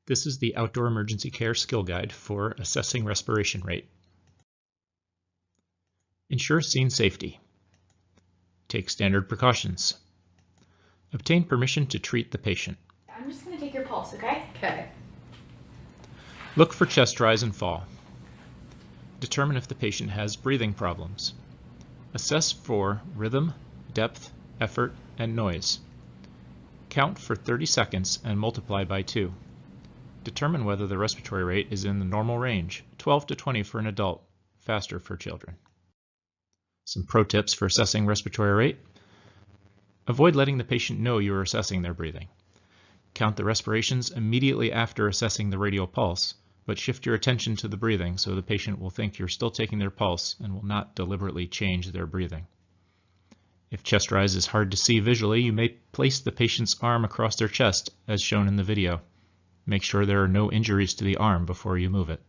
This is the Outdoor Emergency Care Skill Guide for assessing respiration rate. Ensure scene safety. Take standard precautions. Obtain permission to treat the patient. I'm just going to take your pulse, okay? Okay. Look for chest rise and fall. Determine if the patient has breathing problems. Assess for rhythm, depth, effort, and noise. Count for 30 seconds and multiply by 2. Determine whether the respiratory rate is in the normal range, 12 to 20 for an adult, faster for children. Some pro tips for assessing respiratory rate. Avoid letting the patient know you are assessing their breathing. Count the respirations immediately after assessing the radial pulse, but shift your attention to the breathing so the patient will think you're still taking their pulse and will not deliberately change their breathing. If chest rise is hard to see visually, you may place the patient's arm across their chest as shown in the video. Make sure there are no injuries to the arm before you move it.